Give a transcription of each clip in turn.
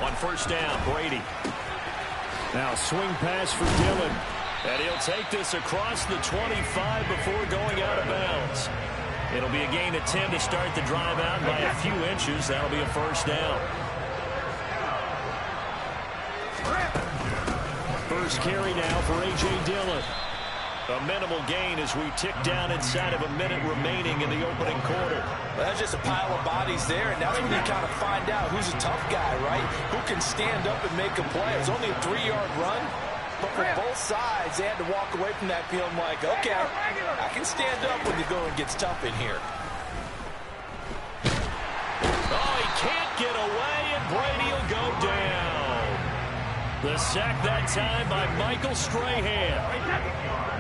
On first down, Brady. Now swing pass for Dillon. And he'll take this across the 25 before going out of bounds. It'll be a gain of 10 to start the drive out by a few inches. That'll be a first down. First carry now for A.J. Dillon. A minimal gain as we tick down inside of a minute remaining in the opening quarter. Well, that's just a pile of bodies there, and that's when you kind of find out who's a tough guy, right? Who can stand up and make a play. It was only a 3-yard run, but for both sides, they had to walk away from that feeling like, okay, I can stand up when the going gets tough in here. Oh, he can't get away, and Brady will go down. The sack that time by Michael Strahan.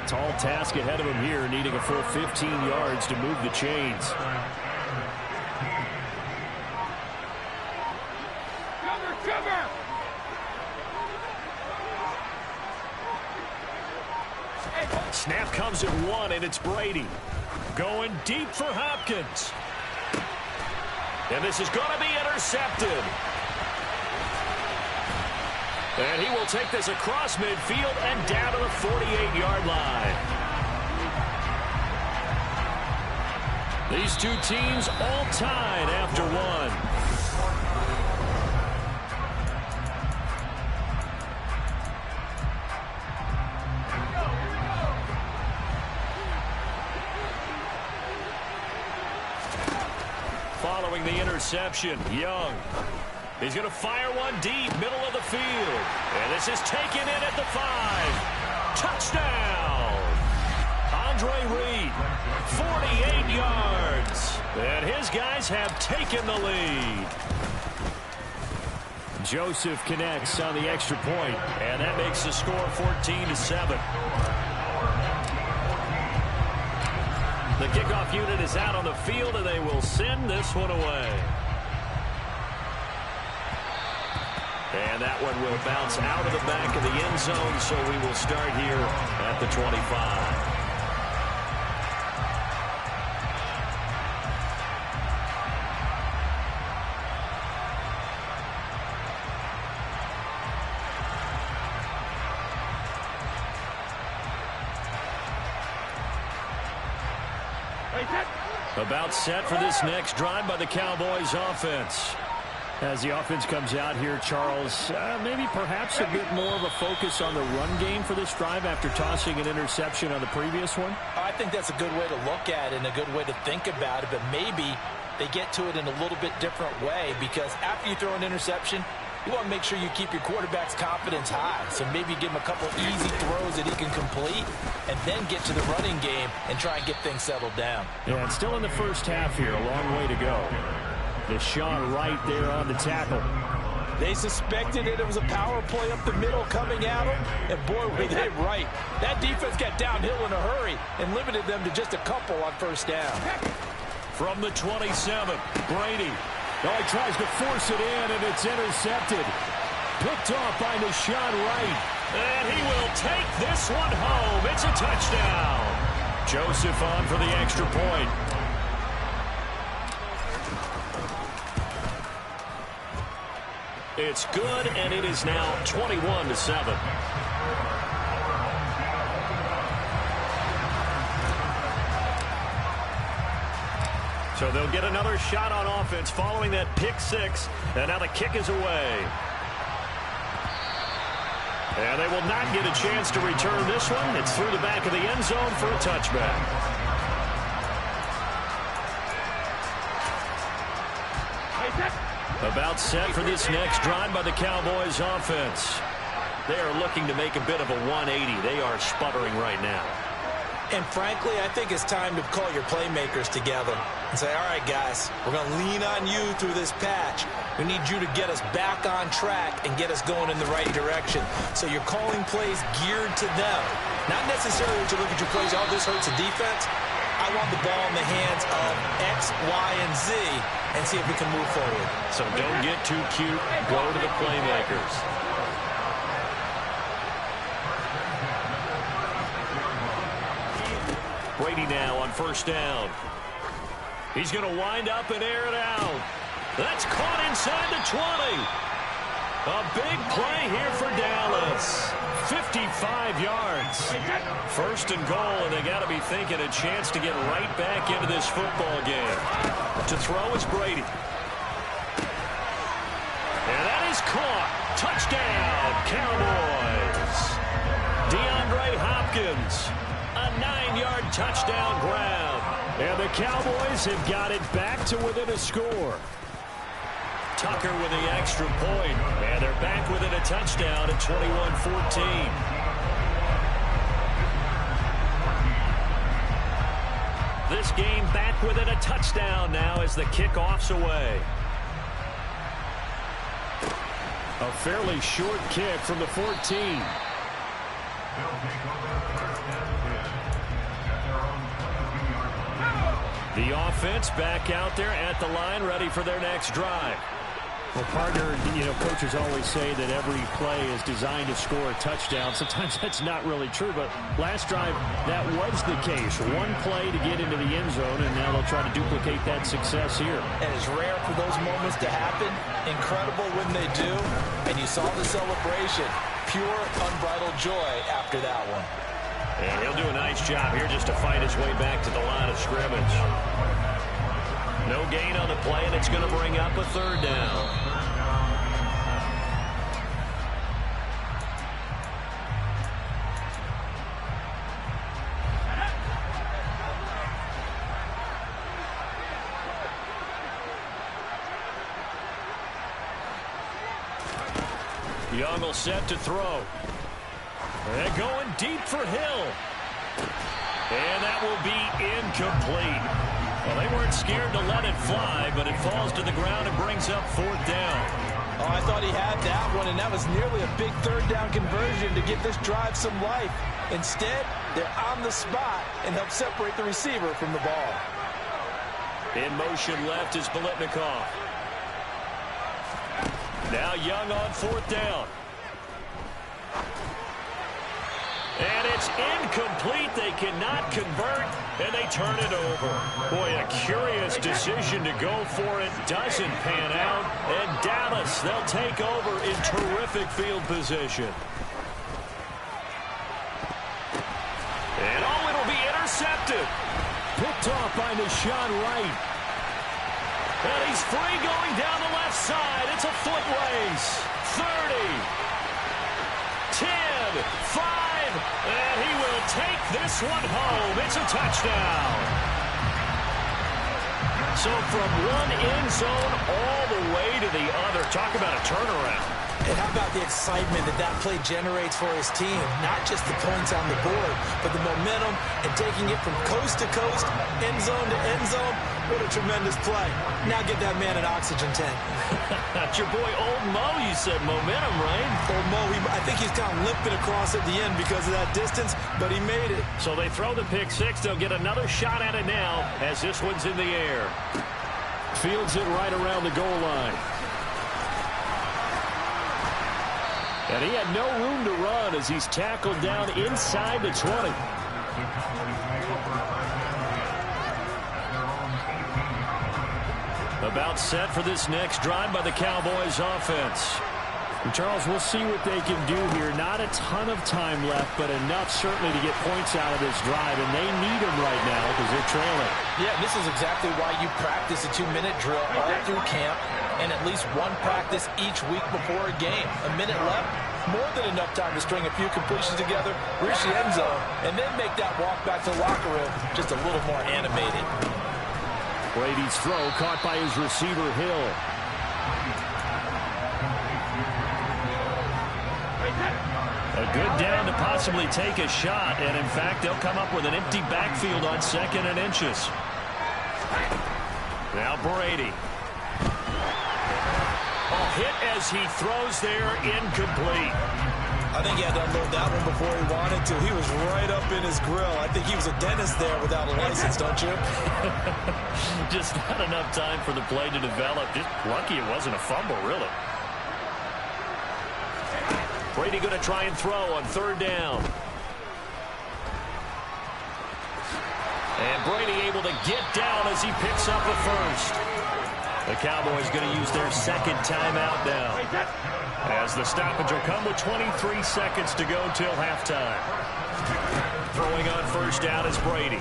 Tall task ahead of him here, needing a full 15 yards to move the chains. Snap comes at 1, and it's Brady. Going deep for Hopkins. And this is going to be intercepted. And he will take this across midfield and down to the 48-yard line. These two teams all tied after one. Following the interception, Young. He's going to fire one deep, middle of the field. And this is taken in at the 5. Touchdown! Andre Reed, 48 yards. And his guys have taken the lead. Joseph connects on the extra point, and that makes the score 14-7. The kickoff unit is out on the field, and they will send this one away. And that one will bounce out of the back of the end zone, so we will start here at the 25. About set for this next drive by the Cowboys offense. As the offense comes out here, Charles, maybe perhaps a bit more of a focus on the run game for this drive after tossing an interception on the previous one? I think that's a good way to look at it and a good way to think about it, but maybe they get to it in a little bit different way, because after you throw an interception, you want to make sure you keep your quarterback's confidence high. So maybe give him a couple easy throws that he can complete and then get to the running game and try and get things settled down. Yeah, it's still in the first half here. A long way to go. Deshaun Wright there on the tackle. They suspected it was a power play up the middle coming at them, and boy, were they right. That defense got downhill in a hurry and limited them to just a couple on first down. From the 27, Brady. Oh, he tries to force it in, and it's intercepted. Picked off by Deshaun Wright. And he will take this one home. It's a touchdown. Joseph on for the extra point. It's good, and it is now 21-7. So they'll get another shot on offense following that pick six, and now the kick is away. And they will not get a chance to return this one. It's through the back of the end zone for a touchback. About set for this next drive by the Cowboys offense. They are looking to make a bit of a 180. They are sputtering right now. And frankly, I think it's time to call your playmakers together and say, all right, guys, we're going to lean on you through this patch. We need you to get us back on track and get us going in the right direction. So you're calling plays geared to them. Not necessarily to look at your plays, oh, this hurts the defense. I want the ball in the hands of X, Y, and Z and see if we can move forward. So don't get too cute. Go to the playmakers. Brady now on first down. He's going to wind up and air it out. That's caught inside the 20. A big play here for Dallas. 55 yards. First and goal, and they got to be thinking a chance to get right back into this football game. To throw is Brady. And that is caught. Touchdown, Cowboys. DeAndre Hopkins. A 9-yard touchdown grab. And the Cowboys have got it back to within a score. Tucker with the extra point. And they're back within a touchdown at 21-14. This game back within a touchdown now as the kickoff's away. A fairly short kick from the 14. The offense back out there at the line, ready for their next drive. Well, partner, coaches always say that every play is designed to score a touchdown. Sometimes that's not really true, but last drive, that was the case. One play to get into the end zone, and now they'll try to duplicate that success here. And it's rare for those moments to happen. Incredible when they do. And you saw the celebration. Pure, unbridled joy after that one. And he'll do a nice job here just to fight his way back to the line of scrimmage. No gain on the play, and it's going to bring up a third down. Young will set to throw. They're going deep for Hill. And that will be incomplete. Well, they weren't scared to let it fly, but it falls to the ground and brings up fourth down. Oh, I thought he had that one, and that was nearly a big third down conversion to give this drive some life. Instead, they're on the spot and help separate the receiver from the ball. In motion left is Biletnikoff. Now Young on fourth down. And it's incomplete. They cannot convert, and they turn it over. Boy, a curious decision to go for it. Doesn't pan out. And Dallas, they'll take over in terrific field position. And oh, it'll be intercepted. Picked off by Nahshon Wright. And he's free going down the left side. It's a foot race. 30. 10. 5. And he will take this one home. It's a touchdown. So from one end zone all the way to the other. Talk about a turnaround. And how about the excitement that play generates for his team? Not just the points on the board, but the momentum and taking it from coast to coast, end zone to end zone. What a tremendous play. Now get that man an oxygen tank. That's your boy Old Mo. You said momentum, right? Old Mo, I think he's kind of limping across at the end because of that distance, but he made it. So they throw the pick six. They'll get another shot at it now as this one's in the air. Fields it right around the goal line. And he had no room to run as he's tackled down inside the 20. About set for this next drive by the Cowboys offense. And Charles, we'll see what they can do here. Not a ton of time left, but enough certainly to get points out of this drive, and they need them right now because they're trailing. Yeah, this is exactly why you practice a 2-minute drill all through camp and at least one practice each week before a game. A minute left, more than enough time to string a few completions together, reach the end zone, and then make that walk back to the locker room just a little more animated. Brady's throw caught by his receiver, Hill. A good down to possibly take a shot, and in fact, they'll come up with an empty backfield on 2nd and inches. Now Brady. A hit as he throws there, incomplete. I think he had to unload that one before he wanted to. He was right up in his grill. I think he was a dentist there without a license, don't you? Just not enough time for the play to develop. Just lucky it wasn't a fumble, really. Brady going to try and throw on 3rd down. And Brady able to get down as he picks up the first. The Cowboys going to use their second timeout now, as the stoppage will come with 23 seconds to go till halftime. Throwing on first down is Brady.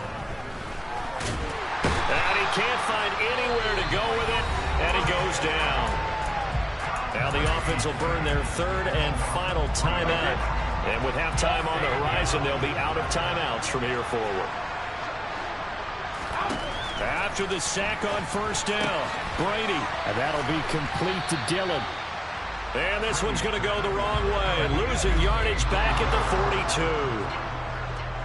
And he can't find anywhere to go with it, and he goes down. Now the offense will burn their third and final timeout. And with halftime on the horizon, they'll be out of timeouts from here forward. After the sack on first down, Brady. And that'll be complete to Dillon. And this one's going to go the wrong way, losing yardage back at the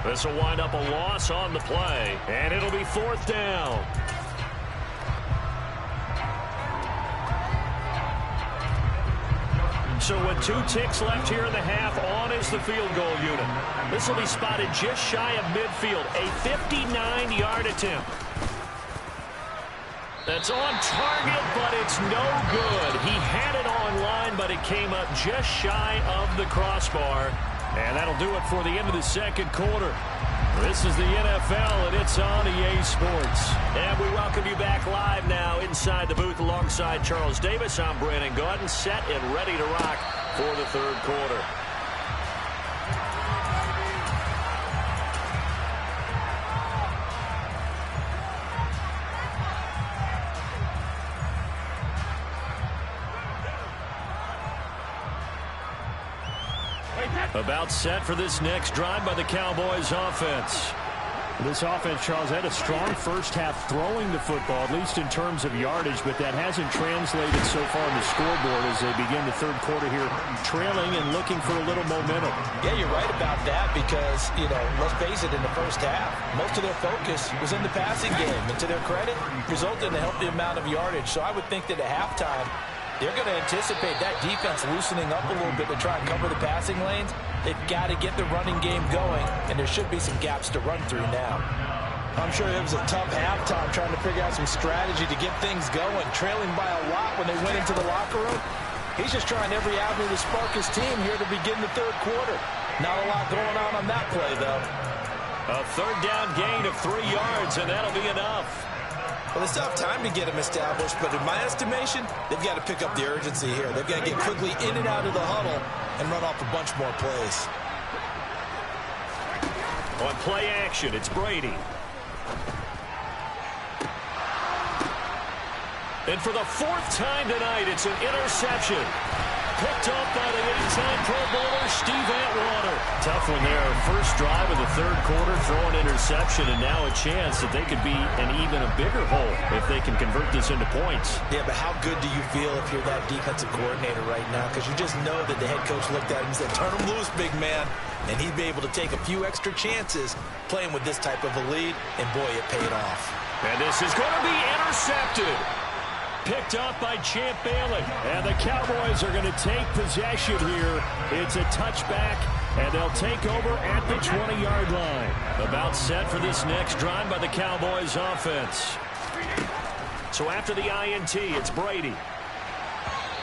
42. This will wind up a loss on the play, and it'll be fourth down. So with 2 ticks left here in the half, on is the field goal unit. This will be spotted just shy of midfield, a 59-yard attempt. That's on target, but it's no good. He had it on line, but it came up just shy of the crossbar. And that'll do it for the end of the second quarter. This is the NFL, and it's on EA Sports. And we welcome you back live now inside the booth alongside Charles Davis. I'm Brandon Gaudin, set and ready to rock for the third quarter. About set for this next drive by the Cowboys offense. This offense, Charles, had a strong first half throwing the football, at least in terms of yardage, but that hasn't translated so far on the scoreboard as they begin the third quarter here, trailing and looking for a little momentum. Yeah, you're right about that because, let's face it, in the first half, most of their focus was in the passing game. And to their credit, resulted in a healthy amount of yardage. So I would think that at halftime, they're going to anticipate that defense loosening up a little bit to try and cover the passing lanes. They've got to get the running game going, and there should be some gaps to run through now. I'm sure it was a tough halftime trying to figure out some strategy to get things going, trailing by a lot when they went into the locker room. He's just trying every avenue to spark his team here to begin the third quarter. Not a lot going on that play, though. A third down gain of 3 yards, and that'll be enough. Well, they still have time to get him established, but in my estimation, they've got to pick up the urgency here. They've got to get quickly in and out of the huddle and run off a bunch more plays. On play action, it's Brady. And for the 4th time tonight, it's an interception. Picked up by the 8-time Pro Bowler, Steve Atwater. Tough one there. First drive of the third quarter, throw an interception, and now a chance that they could be in even a bigger hole if they can convert this into points. Yeah, but how good do you feel if you're that defensive coordinator right now? Because you just know that the head coach looked at him and said, turn him loose, big man. And he'd be able to take a few extra chances playing with this type of a lead, and boy, it paid off. And this is going to be intercepted. Picked up by Champ Bailey. And the Cowboys are going to take possession here. It's a touchback, and they'll take over at the 20-yard line. About set for this next drive by the Cowboys offense. So after the INT, it's Brady.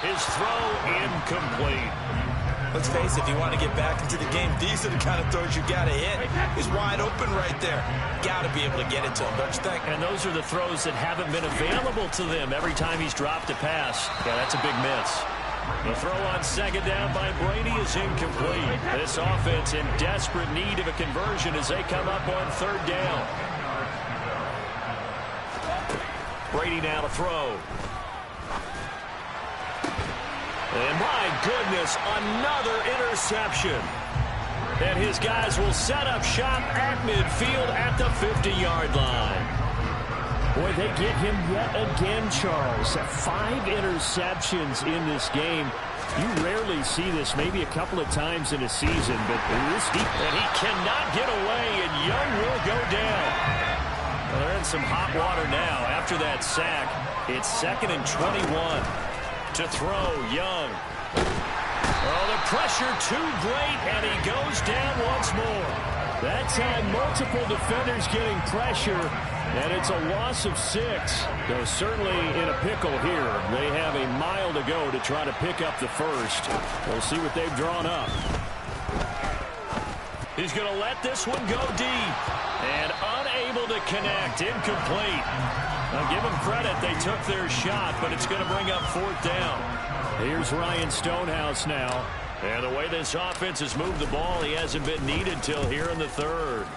His throw incomplete. Let's face it, if you want to get back into the game, these are the kind of throws you got to hit. He's wide open right there. Got to be able to get it to him, don't you think? And those are the throws that haven't been available to them every time he's dropped a pass. Yeah, that's a big miss. The throw on second down by Brady is incomplete. This offense in desperate need of a conversion as they come up on third down. Brady now to throw. And my goodness, another interception. And his guys will set up shop at midfield at the 50-yard line. Boy, they get him yet again, Charles. 5 interceptions in this game. You rarely see this, maybe a couple of times in a season, but this deep. And he cannot get away, and Young will go down. Well, they're in some hot water now after that sack. It's 2nd and 21. To throw, Young. Oh, the pressure too great, and he goes down once more. That time, multiple defenders getting pressure, and it's a loss of 6. They're certainly in a pickle here. They have a mile to go to try to pick up the first. We'll see what they've drawn up. He's going to let this one go deep. And unable able to connect. Incomplete. Now, give them credit. They took their shot, but it's going to bring up 4th down. Here's Ryan Stonehouse now. And the way this offense has moved the ball, he hasn't been needed till here in the 3rd.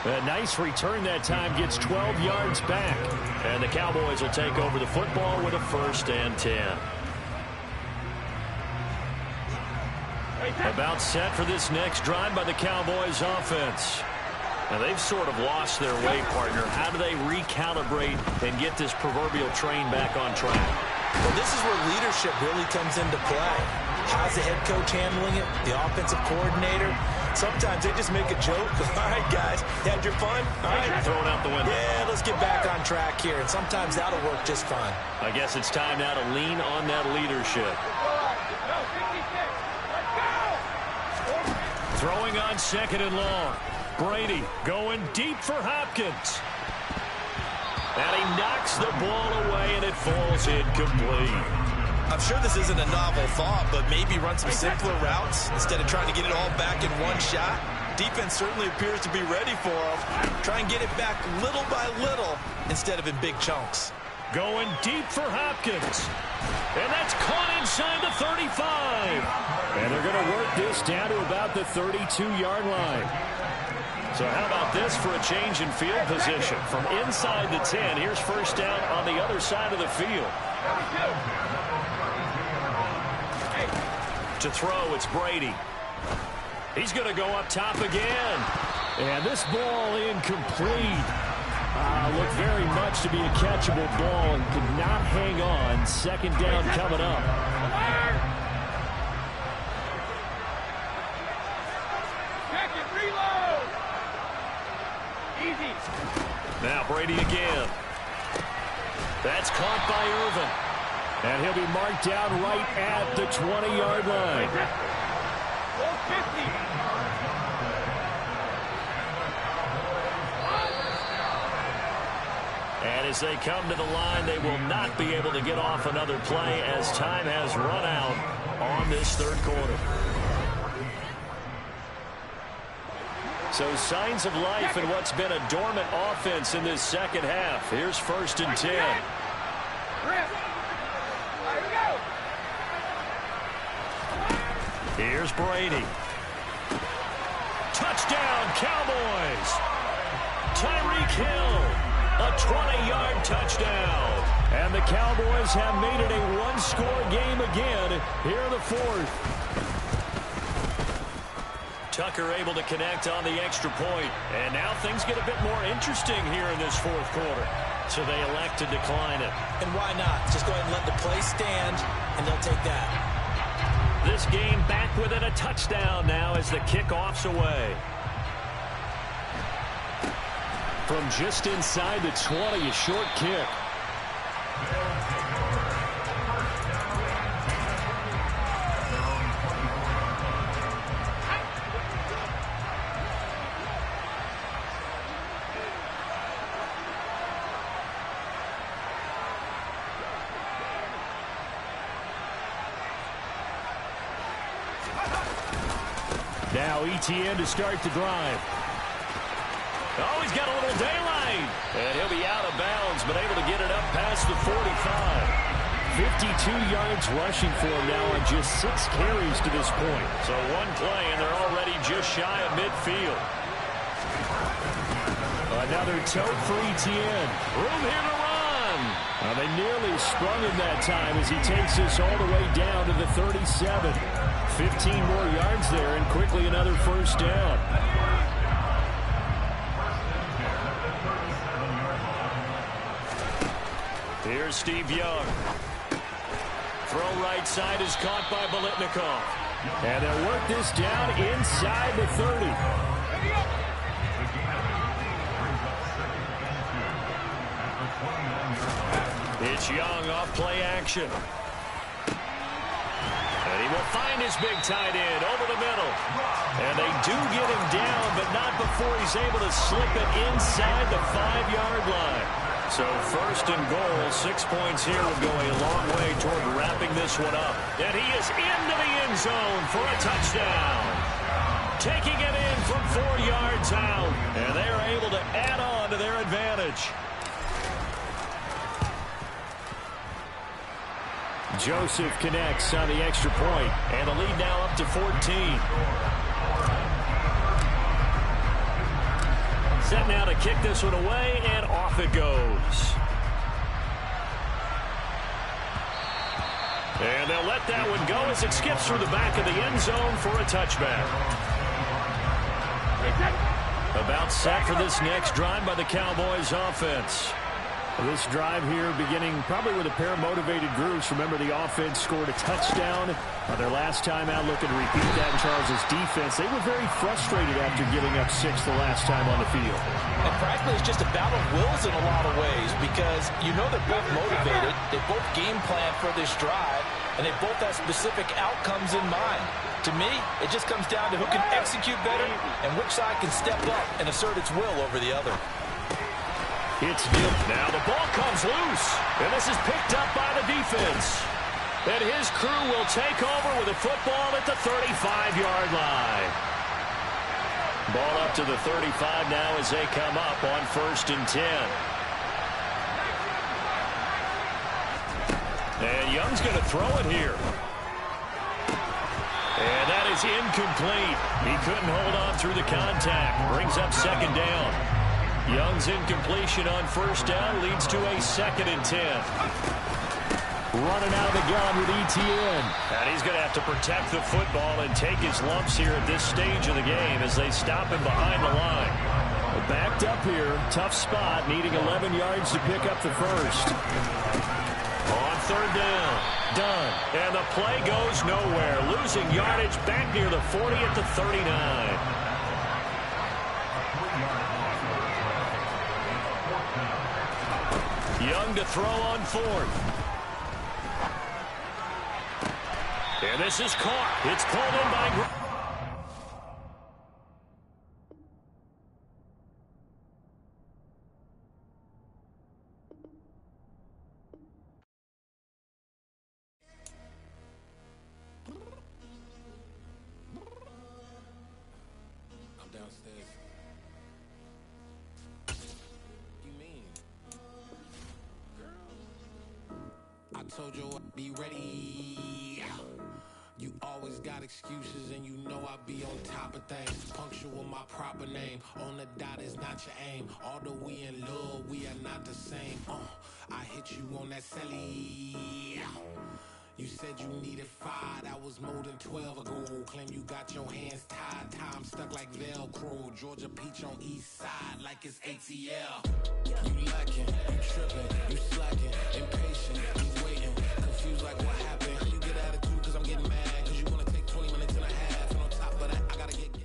A nice return that time, gets 12 yards back. And the Cowboys will take over the football with a 1st and 10. About set for this next drive by the Cowboys offense. Now they've sort of lost their way, partner. How do they recalibrate and get this proverbial train back on track? Well, this is where leadership really comes into play. How's the head coach handling it? The offensive coordinator? Sometimes they just make a joke. All right, guys, you had your fun? All right. Throw it out the window. Yeah, let's get back on track here. And sometimes that'll work just fine. I guess it's time now to lean on that leadership. Throwing on 2nd and long. Brady going deep for Hopkins. And he knocks the ball away, and it falls incomplete. I'm sure this isn't a novel thought, but maybe run some simpler routes instead of trying to get it all back in one shot. Defense certainly appears to be ready for him. Try and get it back little by little instead of in big chunks. Going deep for Hopkins. And that's caught inside the 35. And they're going to work this down to about the 32-yard line. So how about this for a change in field position? From inside the 10, here's 1st down on the other side of the field. To throw, it's Brady. He's going to go up top again. And this ball incomplete. Looked very much to be a catchable ball and could not hang on. 2nd down coming up. Now Brady again. That's caught by Irvin. And he'll be marked down right at the 20-yard line. And as they come to the line, they will not be able to get off another play as time has run out on this 3rd quarter. So signs of life in what's been a dormant offense in this 2nd half. Here's 1st and 10. Here's Brady. Touchdown, Cowboys. Tyreek Hill, a 20-yard touchdown. And the Cowboys have made it a one-score game again here in the 4th. Tucker able to connect on the extra point. And now things get a bit more interesting here in this 4th quarter. So they elect to decline it. And why not? Just go ahead and let the play stand, and they'll take that. This game back within a touchdown now as the kickoff's away. From just inside the 20, a short kick. Now ETN to start the drive. Oh, he's got a little daylight. And he'll be out of bounds, but able to get it up past the 45. 52 yards rushing for him now on just 6 carries to this point. So one play, and they're already just shy of midfield. Another tote for ETN. Room here to run. They nearly sprung him that time as he takes this all the way down to the 37. 15 more yards there, and quickly another 1st down. Here's Steve Young. Throw right side is caught by Biletnikoff. And they'll work this down inside the 30. It's Young off play action. And he will find his big tight end over the middle. And they do get him down, but not before he's able to slip it inside the 5-yard line. So first and goal, 6 points here would go a long way toward wrapping this one up. And he is into the end zone for a touchdown. Taking it in from 4 yards out. And they are able to add on to their advantage. Joseph connects on the extra point. And the lead now up to 14. Set now to kick this one away, and off it goes. And they'll let that one go as it skips through the back of the end zone for a touchback. About set for this next drive by the Cowboys offense. This drive here beginning probably with a pair of motivated groups. Remember, the offense scored a touchdown on their last time out, looking to repeat that in Charles' defense. They were very frustrated after giving up 6 the last time on the field. And frankly, it's just a battle of wills in a lot of ways because you know they're both motivated. They both game plan for this drive, and they both have specific outcomes in mind. To me, it just comes down to who can execute better and which side can step up and assert its will over the other. It's new. Now the ball comes loose, and this is picked up by the defense. And his crew will take over with the football at the 35-yard line. Ball up to the 35 now as they come up on 1st and 10. And Young's going to throw it here. And that is incomplete. He couldn't hold on through the contact. Brings up 2nd down. Young's incompletion on 1st down leads to a 2nd and 10. Running out of the gun with Etienne. And he's going to have to protect the football and take his lumps here at this stage of the game as they stop him behind the line. Backed up here. Tough spot. Needing 11 yards to pick up the first. On 3rd down. Done. And the play goes nowhere. Losing yardage back near the 40 at the 39. Young to throw on 4th. And this is caught. It's pulled in by... I'm downstairs. You mean? I told you I'd be ready. You always got excuses and you know I be on top of things. Punctual my proper name. On the dot is not your aim. Although we in love, we are not the same. I hit you on that celly. You said you needed 5, that was more than 12 ago. Claim you got your hands tied, time stuck like Velcro. Georgia Peach on east side like it's ATL. You lacking, you tripping, you slacking, impatient, you waiting, confused like what happened. You get attitude cause I'm getting mad, cause you wanna take 20 minutes and a half. And on top of that, I gotta get gas.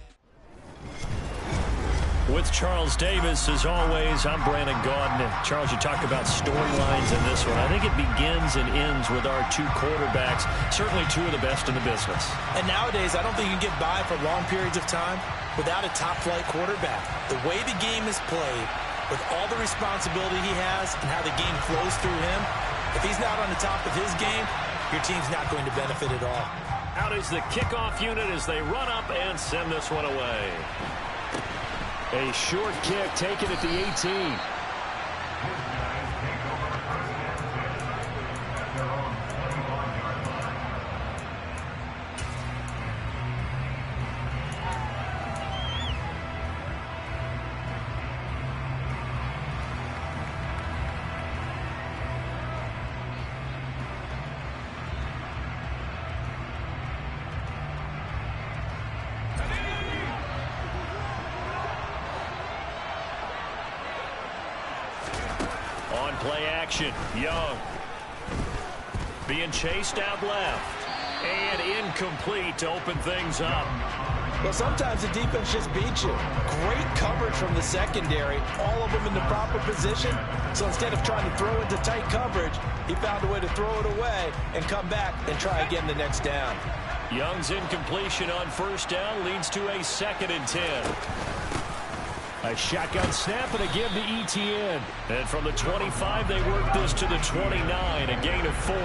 With Charles Davis, as always, I'm Brandon Gaudin. And Charles, you talk about storylines in this one. I think it begins and ends with our 2 quarterbacks, certainly 2 of the best in the business. And nowadays, I don't think you can get by for long periods of time without a top-flight quarterback. The way the game is played, with all the responsibility he has and how the game flows through him, if he's not on the top of his game, your team's not going to benefit at all. Out is the kickoff unit as they run up and send this one away. A short kick taken at the 18. Play action. Young being chased out left and incomplete to open things up. Well, sometimes the defense just beats you. Great coverage from the secondary, all of them in the proper position. So instead of trying to throw into tight coverage, he found a way to throw it away and come back and try again the next down. Young's incompletion on 1st down leads to a 2nd and 10. A shotgun snap and a give to Etienne. And from the 25, they work this to the 29, a gain of 4.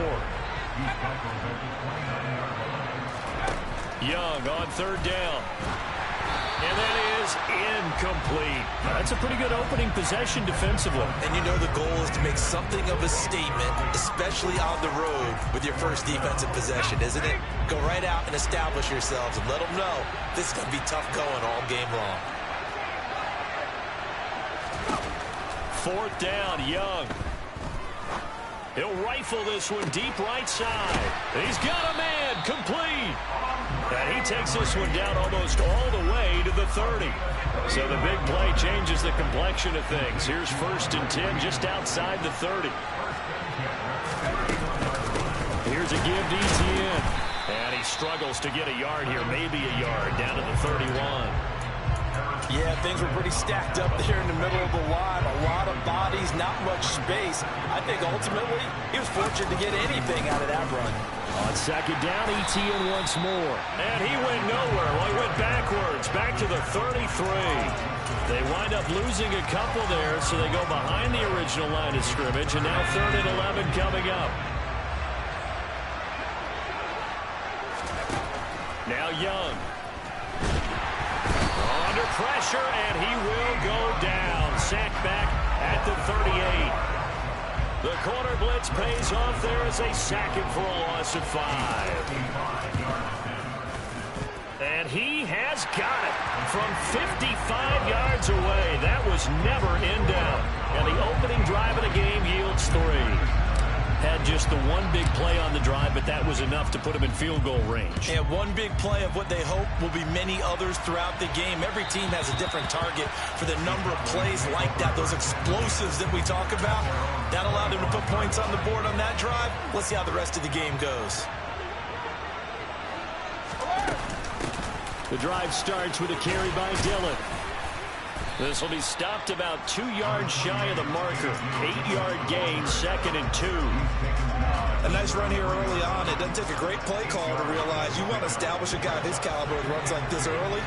Young on third down. And that is incomplete. That's a pretty good opening possession defensively. And you know the goal is to make something of a statement, especially on the road with your first defensive possession, isn't it? Go right out and establish yourselves and let them know this is going to be tough going all game long. Fourth down, Young. He'll rifle this one deep right side. He's got a man, complete. And he takes this one down almost all the way to the 30. So the big play changes the complexion of things. Here's 1st and 10 just outside the 30. Here's a give to Etienne. And he struggles to get a yard here, maybe a yard, down to the 31. Yeah, things were pretty stacked up there in the middle of the line. A lot of bodies, not much space. I think ultimately he was fortunate to get anything out of that run. On second down, Etienne once more. And he went nowhere. Well, he went backwards, back to the 33. They wind up losing a couple there, so they go behind the original line of scrimmage, and now 3rd and 11 coming up. Now Young. Under pressure, and he will go down. Sacked back at the 38. The corner blitz pays off there as they sack him for a loss of 5. And he has got it from 55 yards away. That was never in doubt. And the opening drive of the game yields 3. Had just the one big play on the drive, but that was enough to put him in field goal range. And one big play of what they hope will be many others throughout the game. Every team has a different target for the number of plays like that, those explosives that we talk about. That allowed them to put points on the board on that drive. Let's see how the rest of the game goes. The drive starts with a carry by Dillon. This will be stopped about 2 yards shy of the marker. 8-yard gain, 2nd and 2. A nice run here early on. It doesn't take a great play call to realize you want to establish a guy of his caliber with runs like this early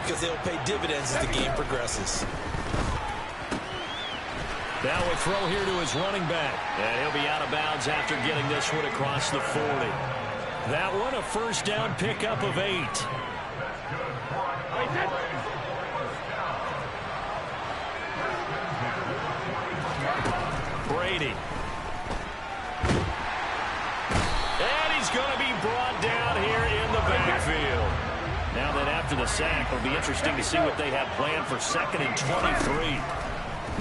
because they'll pay dividends as the game progresses. Now a throw here to his running back. And he'll be out of bounds after getting this one across the 40. That one a first down pickup of 8. Brady. And he's going to be brought down here in the backfield. Now that after the sack, it'll be interesting to see what they have planned for 2nd and 23.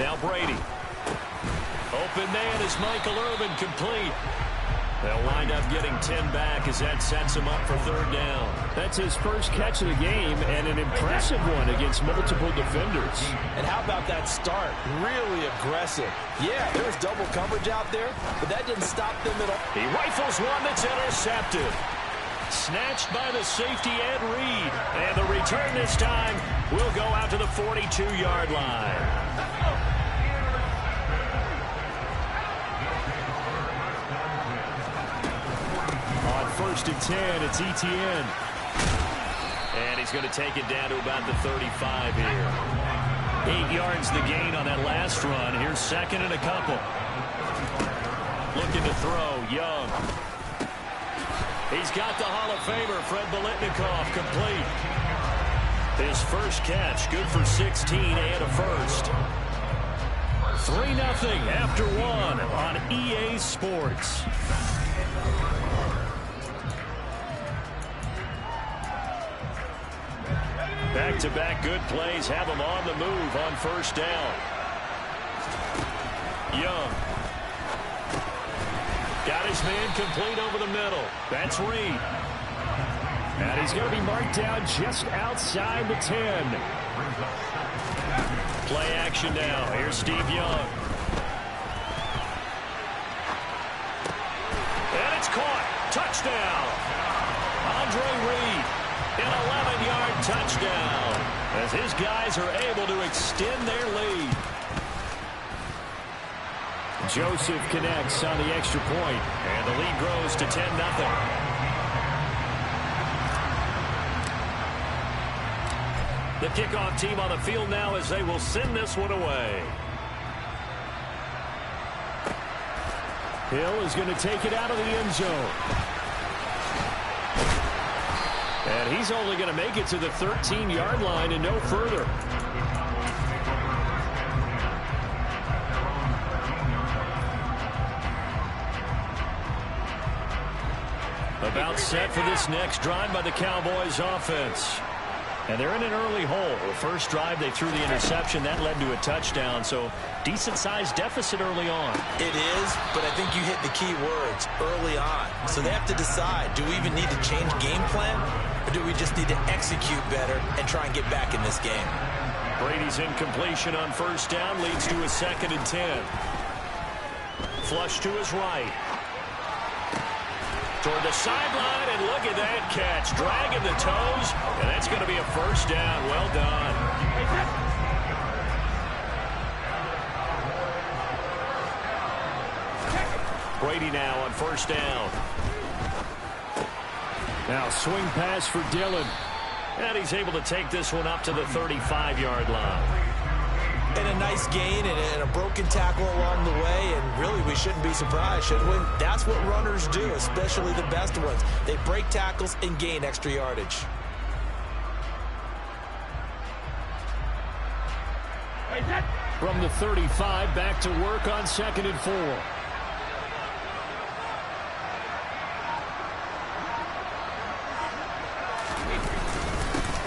Now Brady. Open man is Michael Irvin, complete. They'll wind up getting 10 back as that sets him up for 3rd down. That's his first catch of the game and an impressive one against multiple defenders. And how about that start? Really aggressive. Yeah, there was double coverage out there, but that didn't stop them at all. He rifles one that's intercepted. Snatched by the safety Ed Reed. And the return this time will go out to the 42-yard line. On 1st and 10, it's Etienne. And he's going to take it down to about the 35 here. 8 yards the gain on that last run. Here's 2nd and a couple. Looking to throw, Young. He's got the Hall of Famer, Fred Biletnikoff, complete. His first catch, good for 16 and a first. 3-0 after 1 on EA Sports. Back-to-back good plays have him on the move on 1st down. Young. Got his man complete over the middle. That's Reed. And he's going to be marked down just outside the 10. Play action now. Here's Steve Young. And it's caught. Touchdown. Andre Reed. An 11-yard touchdown. As his guys are able to extend their lead. Joseph connects on the extra point. And the lead grows to 10-0. The kickoff team on the field now as they will send this one away. Hill is going to take it out of the end zone. And he's only going to make it to the 13-yard line and no further. About set for this next drive by the Cowboys offense. And they're in an early hole. The first drive, they threw the interception. That led to a touchdown. So decent-sized deficit early on. It is, but I think you hit the key words, early on. So they have to decide, do we even need to change game plan? Or do we just need to execute better and try and get back in this game? Brady's incompletion on first down leads to a 2nd and 10. Flush to his right. Toward the sideline, and look at that catch. Dragging the toes, and that's going to be a first down. Well done. Brady now on first down. Now swing pass for Dillon. And he's able to take this one up to the 35-yard line. And a nice gain and a broken tackle along the way, and really we shouldn't be surprised, should we? That's what runners do, especially the best ones. They break tackles and gain extra yardage. From the 35, back to work on 2nd and 4.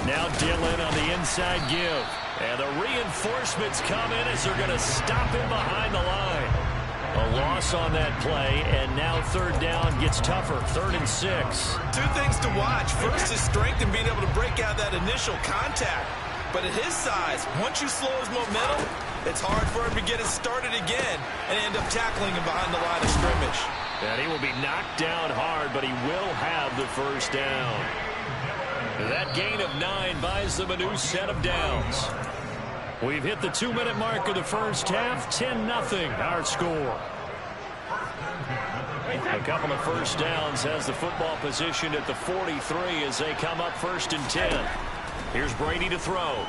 Now Dillon on the inside give. And the reinforcements come in as they're going to stop him behind the line. A loss on that play, and now 3rd down gets tougher. 3rd and 6. Two things to watch. First is strength and being able to break out that initial contact. But at his size, once you slow his momentum, it's hard for him to get it started again and end up tackling him behind the line of scrimmage. And he will be knocked down hard, but he will have the first down. That gain of 9 buys them a new set of downs. We've hit the 2-minute mark of the first half. 10-0 our score. A couple of first downs has the football positioned at the 43 as they come up 1st and 10. Here's Brady to throw.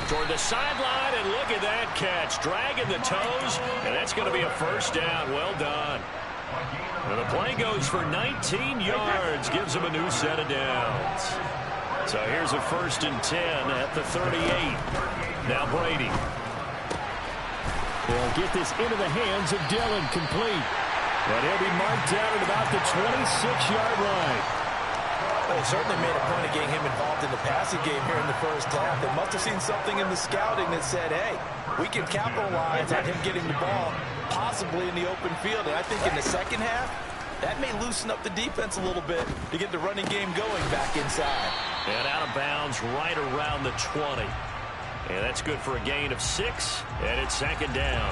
Toward the sideline, and look at that catch. Dragging the toes, and that's going to be a first down. Well done. And the play goes for 19 yards, gives him a new set of downs. So here's a 1st and 10 at the 38. Now Brady. They'll get this into the hands of Dillon, complete. And he'll be marked down at about the 26-yard line. Well, they certainly made a point of getting him involved in the passing game here in the first half. They must have seen something in the scouting that said, hey, we can capitalize on him getting the ball, possibly in the open field. And I think in the second half, that may loosen up the defense a little bit to get the running game going back inside. And out of bounds right around the 20. And that's good for a gain of 6, and it's 2nd down.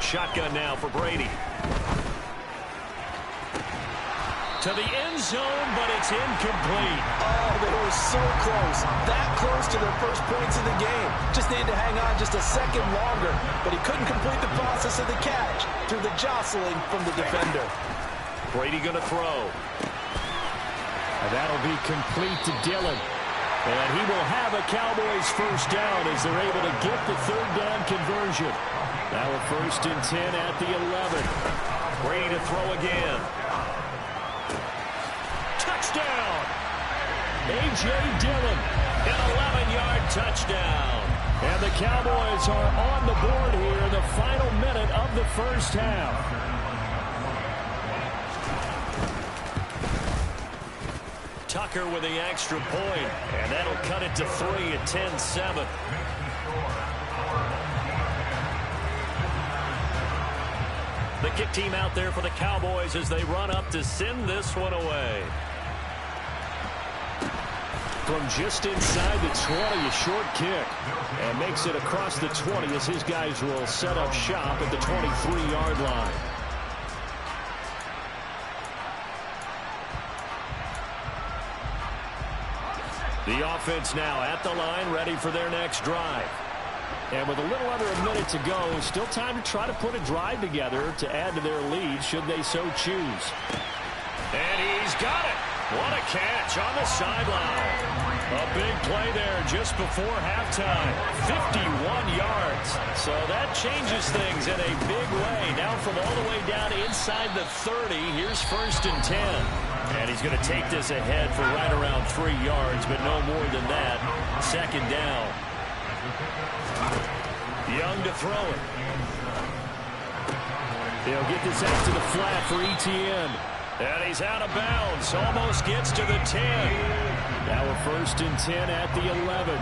Shotgun now for Brady. To the end zone, but it's incomplete. Oh, they were so close. That close to their first points of the game. Just needed to hang on just a second longer, but he couldn't complete the process of the catch through the jostling from the defender. Brady going to throw. And that'll be complete to Dillon. And he will have a Cowboys first down as they're able to get the 3rd down conversion. Now a 1st and 10 at the 11. Brady to throw again. Touchdown! A.J. Dillon. An 11-yard touchdown. And the Cowboys are on the board here in the final minute of the first half. Tucker with the extra point, and that'll cut it to 3 at 10-7. The kick team out there for the Cowboys as they run up to send this one away. From just inside the 20, a short kick. And makes it across the 20 as his guys will set up shop at the 23-yard line. The offense now at the line, ready for their next drive. And with a little under a minute to go, still time to try to put a drive together to add to their lead should they so choose. And he's got it. What a catch on the sideline. A big play there just before halftime. 51 yards. So that changes things in a big way. Now from all the way down inside the 30, here's 1st and 10. And he's going to take this ahead for right around 3 yards, but no more than that. 2nd down. Young to throw it. They'll get this out to the flat for Etienne. And he's out of bounds. Almost gets to the 10. Now a 1st and 10 at the 11.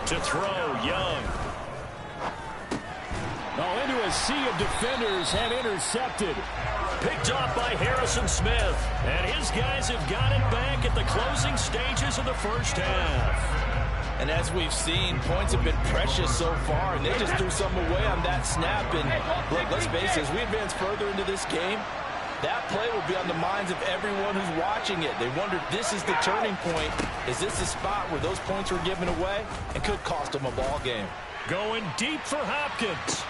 To throw, Young. Oh, into a sea of defenders and intercepted. Picked off by Harrison Smith. And his guys have got it back at the closing stages of the first half. And as we've seen, points have been precious so far, and they just threw some away on that snap. And look, let's face it, as we advance further into this game, that play will be on the minds of everyone who's watching it. They wonder, this is the turning point. Is this the spot where those points were given away and could cost them a ball game? Going deep for Hopkins.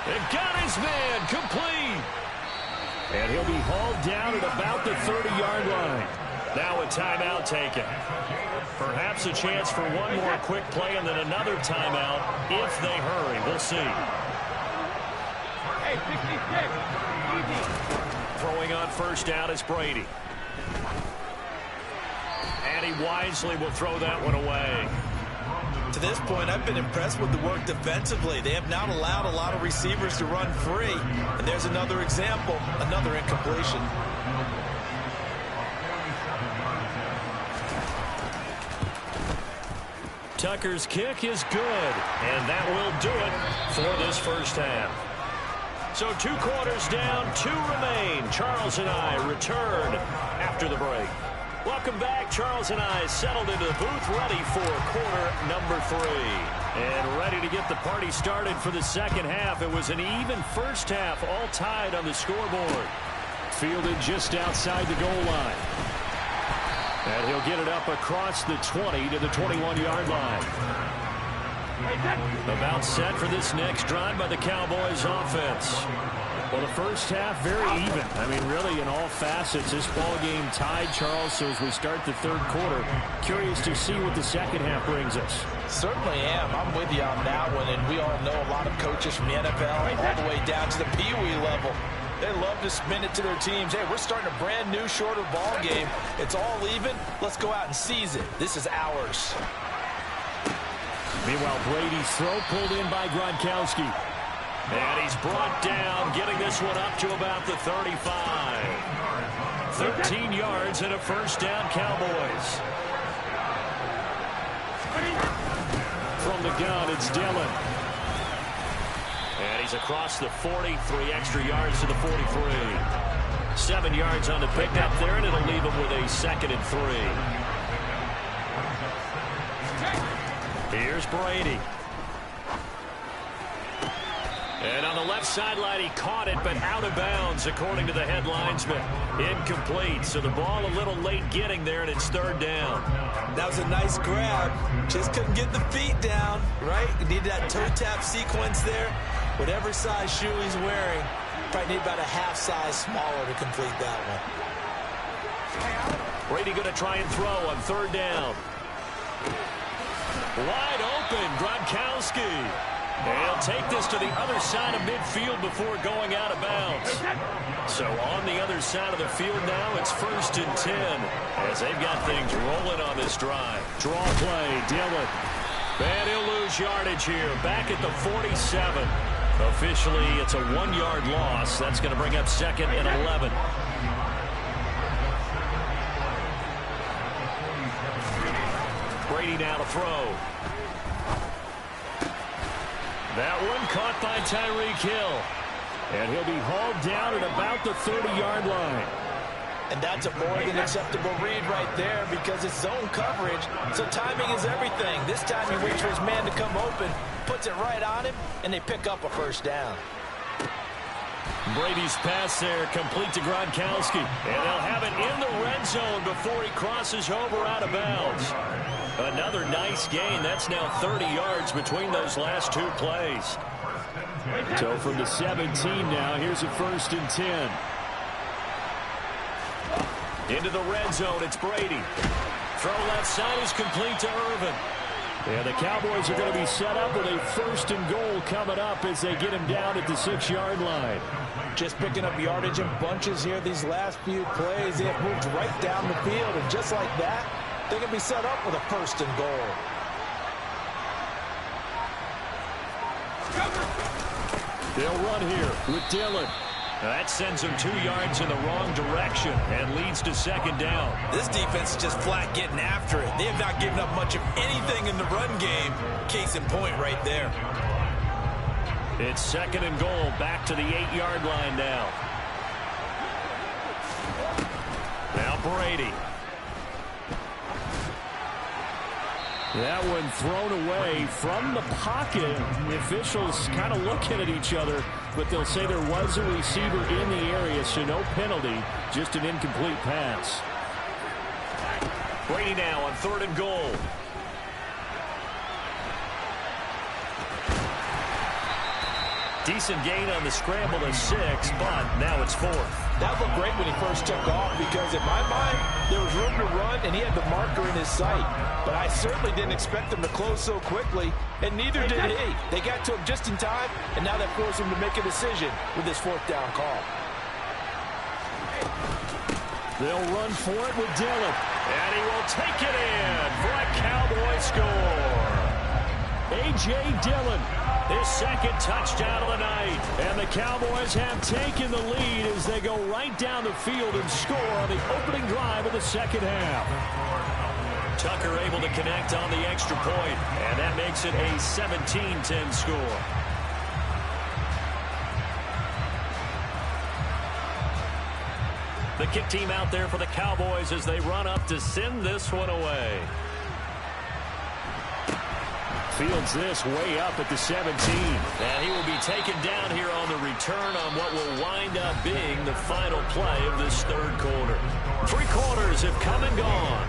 And got his man complete. And he'll be hauled down at about the 30-yard line. Now a timeout taken. Perhaps a chance for one more quick play and then another timeout if they hurry. We'll see. Hey, 66. Throwing on 1st down is Brady. And he wisely will throw that one away. To this point, I've been impressed with the work defensively. They have not allowed a lot of receivers to run free. And there's another example, another incompletion. Tucker's kick is good, and that will do it for this first half. So 2 quarters down, 2 remain. Charles and I return after the break. Welcome back. Charles and I settled into the booth, ready for quarter number 3. And ready to get the party started for the second half. It was an even first half, all tied on the scoreboard. Fielded just outside the goal line. And he'll get it up across the 20 to the 21-yard line. About set for this next drive by the Cowboys offense. Well, the first half very even. I mean, really in all facets. This ball game tied, Charles, so as we start the 3rd quarter, curious to see what the second half brings us. Certainly am. I'm with you on that one, and we all know a lot of coaches from the NFL all the way down to the Pee-wee level. They love to spin it to their teams. Hey, we're starting a brand new, shorter ball game. It's all even. Let's go out and seize it. This is ours. Meanwhile, Brady's throw pulled in by Gronkowski. And he's brought down, getting this one up to about the 35. 13 yards and a 1st down, Cowboys. From the gun, it's Dillon. And he's across the 40, 3 extra yards to the 43. 7 yards on the pickup there, and it'll leave him with a 2nd and 3. Here's Brady. And on the left sideline, he caught it, but out of bounds, according to the head linesman. Incomplete, so the ball a little late getting there, and it's 3rd down. That was a nice grab. Just couldn't get the feet down, right? You need that toe tap sequence there. Whatever size shoe he's wearing, probably need about a half size smaller to complete that one. Brady going to try and throw on 3rd down. Wide open, Gronkowski. And he'll take this to the other side of midfield before going out of bounds. So on the other side of the field now, it's 1st and 10 as they've got things rolling on this drive. Draw play, Dillon. And he'll lose yardage here, back at the 47. Officially, it's a 1-yard loss. That's going to bring up 2nd and 11. Brady now to throw. That one caught by Tyreek Hill. And he'll be hauled down at about the 30-yard line. And that's a more than acceptable read right there because it's zone coverage. So timing is everything. This time he waits for his man to come open, puts it right on him, and they pick up a 1st down. Brady's pass there, complete to Gronkowski. And they'll have it in the red zone before he crosses over out of bounds. Another nice gain. That's now 30 yards between those last two plays. So from the 17 now, here's a 1st and 10. Into the red zone, it's Brady. Throw left side is complete to Irvin. And the Cowboys are going to be set up with a 1st and goal coming up as they get him down at the 6-yard line. Just picking up yardage in bunches here these last few plays. They have moved right down the field, and just like that, they can be set up with a 1st and goal. They'll run here with Dillon. That sends them 2 yards in the wrong direction and leads to 2nd down. This defense is just flat getting after it. They have not given up much of anything in the run game. Case in point right there. It's 2nd and goal, back to the 8-yard line now. Now Brady. That one thrown away from the pocket. The officials kind of looking at each other, but they'll say there was a receiver in the area, so no penalty, just an incomplete pass. Brady now on 3rd and goal. Decent gain on the scramble to 6, but now it's 4th. That looked great when he first took off because, in my mind, there was room to run, and he had the marker in his sight. But I certainly didn't expect him to close so quickly, and neither did he. They got to him just in time, and now that forced him to make a decision with this 4th down call. They'll run for it with Dillon. And he will take it in for a Cowboy score. A.J. Dillon. His 2nd touchdown of the night. And the Cowboys have taken the lead as they go right down the field and score on the opening drive of the 2nd half. Tucker able to connect on the extra point, and that makes it a 17-10 score. The kick team out there for the Cowboys as they run up to send this one away. Fields this way up at the 17. And he will be taken down here on the return on what will wind up being the final play of this 3rd quarter. 3 quarters have come and gone.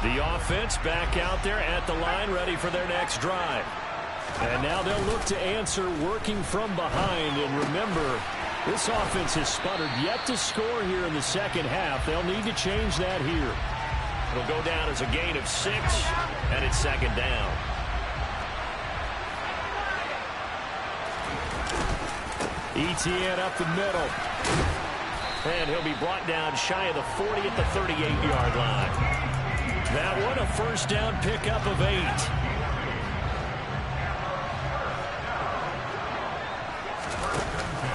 The offense back out there at the line, ready for their next drive. And now they'll look to answer working from behind. And remember, this offense has sputtered yet to score here in the 2nd half. They'll need to change that here. It'll go down as a gain of 6, and it's 2nd down. Etienne up the middle. And he'll be brought down shy of the 40 at the 38-yard line. That one a 1st down pickup of 8.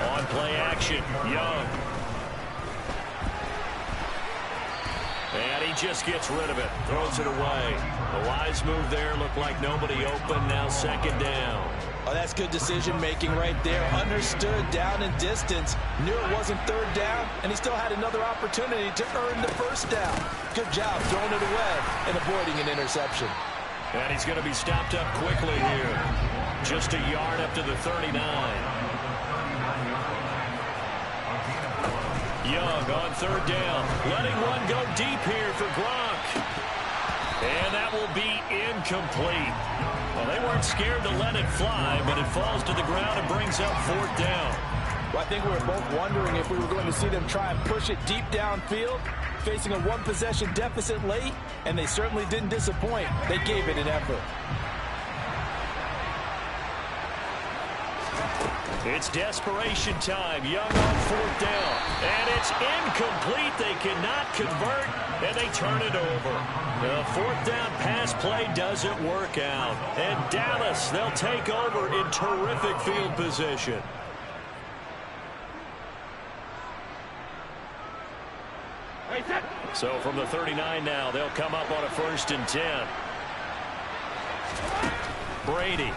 On play action, Young. And he just gets rid of it, throws it away. A wise move there, looked like nobody open, now 2nd down. Oh, that's good decision-making right there. Understood down and distance. Knew it wasn't 3rd down, and he still had another opportunity to earn the 1st down. Good job throwing it away and avoiding an interception. And he's going to be stopped up quickly here. Just a yard up to the 39. Young on 3rd down. Letting one go deep here for Gronk. And that will be incomplete. Well, they weren't scared to let it fly, but it falls to the ground and brings up 4th down. Well, I think we were both wondering if we were going to see them try and push it deep downfield, facing a 1-possession deficit late, and they certainly didn't disappoint. They gave it an effort. It's desperation time. Young on 4th down. And it's incomplete. They cannot convert, and they turn it over. The 4th down pass play doesn't work out. And Dallas, they'll take over in terrific field position. So from the 39 now, they'll come up on a 1st and 10. Brady.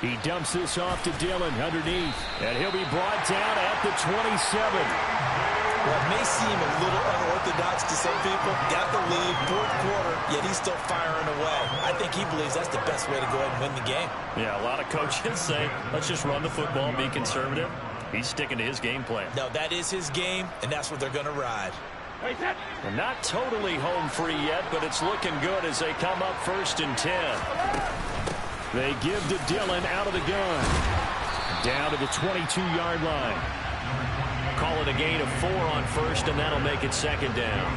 He dumps this off to Dillon underneath. And he'll be brought down at the 27. Well, it may seem a little unorthodox to some people. Got the lead, fourth quarter, yet he's still firing away. I think he believes that's the best way to go ahead and win the game. Yeah, a lot of coaches say, let's just run the football and be conservative. He's sticking to his game plan. No, that is his game, and that's what they're going to ride. Well, not totally home free yet, but it's looking good as they come up 1st and 10. They give to Dillon out of the gun. Down to the 22-yard line. Call it a gain of 4 on 1st, and that'll make it 2nd down.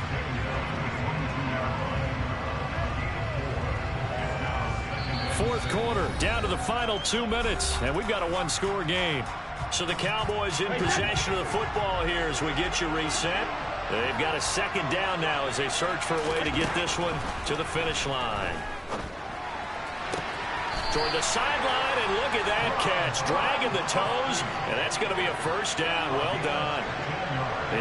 Fourth quarter, down to the final 2 minutes, and we've got a one-score game. So the Cowboys in possession of the football here as we get you reset. They've got a 2nd down now as they search for a way to get this one to the finish line. Toward the sideline, and look at that catch. Dragging the toes, and that's going to be a 1st down. Well done.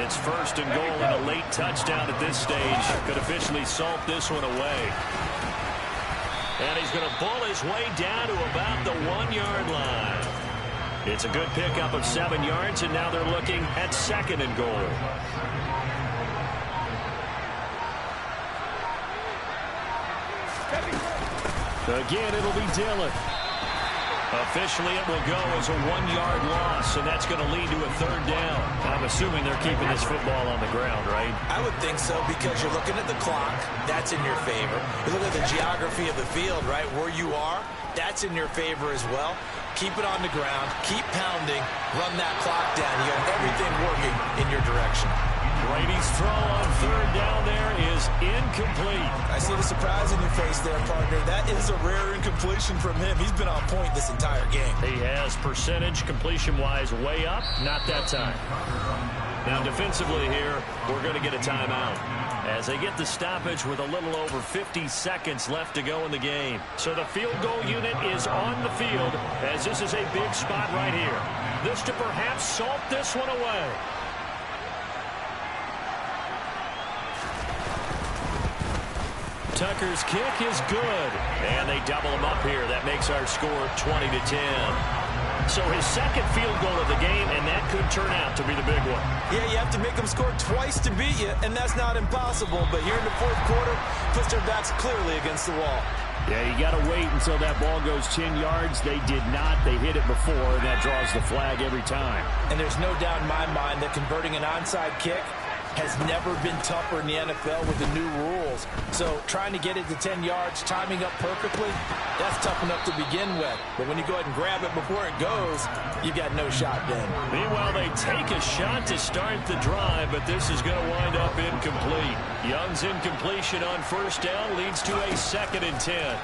It's 1st and goal, and a late touchdown at this stage could officially salt this one away. And he's going to bull his way down to about the 1-yard line. It's a good pickup of 7 yards, and now they're looking at 2nd and goal. Again, it'll be Dillon. Officially, it will go as a 1-yard loss, and that's going to lead to a 3rd down. I'm assuming they're keeping this football on the ground, right? I would think so, because you're looking at the clock. That's in your favor. You look at the geography of the field, right, where you are. That's in your favor as well. Keep it on the ground. Keep pounding. Run that clock down. You have everything working in your direction. Brady's throw on 3rd down there is incomplete. I see the surprise in your face there, partner. That is a rare incompletion from him. He's been on point this entire game. He has percentage completion-wise way up. Not that time. Now, defensively here, we're going to get a timeout as they get the stoppage with a little over 50 seconds left to go in the game. So the field goal unit is on the field as this is a big spot right here. This to perhaps salt this one away. Tucker's kick is good, and they double him up here. That makes our score 20-10. So his 2nd field goal of the game, and that could turn out to be the big one. Yeah, you have to make them score twice to beat you, and that's not impossible. But here in the fourth quarter, puts their backs clearly against the wall. Yeah, you got to wait until that ball goes 10 yards. They did not. They hit it before, and that draws the flag every time. And there's no doubt in my mind that converting an onside kick has never been tougher in the NFL with the new rules. So trying to get it to 10 yards, timing up perfectly, that's tough enough to begin with. But when you go ahead and grab it before it goes, you've got no shot then. Meanwhile, they take a shot to start the drive, but this is going to wind up incomplete. Young's incompletion on 1st down leads to a 2nd and 10.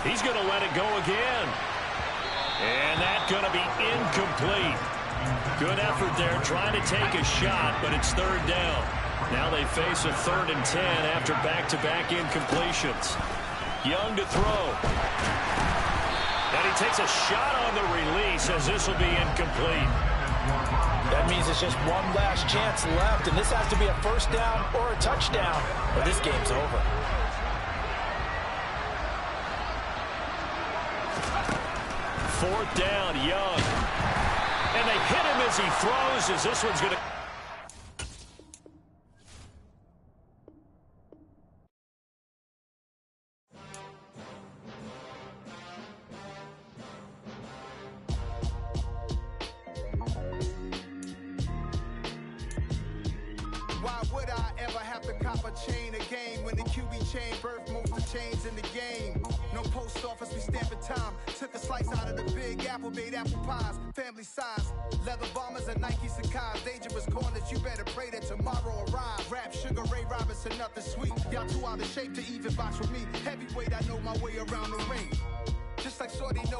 He's going to let it go again. And that's going to be incomplete. Good effort there, trying to take a shot, but it's 3rd down. Now they face a 3rd and 10 after back-to-back incompletions. Young to throw. And he takes a shot on the release as this will be incomplete. That means it's just one last chance left, and this has to be a 1st down or a touchdown, or this game's over. Fourth down, Young. And they hit him as he throws, as this one's going to... Why would I ever have to cop a chain again when the QB chain birthed most of the chains in the game? No post office, we stamping time. Took a slice out of the big apple, made apple pies, family size. Leather bombers and Nike Sacai's. Dangerous corners, you better pray that tomorrow arrives. Rap, Sugar Ray Robinson, nothing sweet. Y'all too out of shape to even box with me. Heavyweight, I know my way around the ring. Just like Shorty know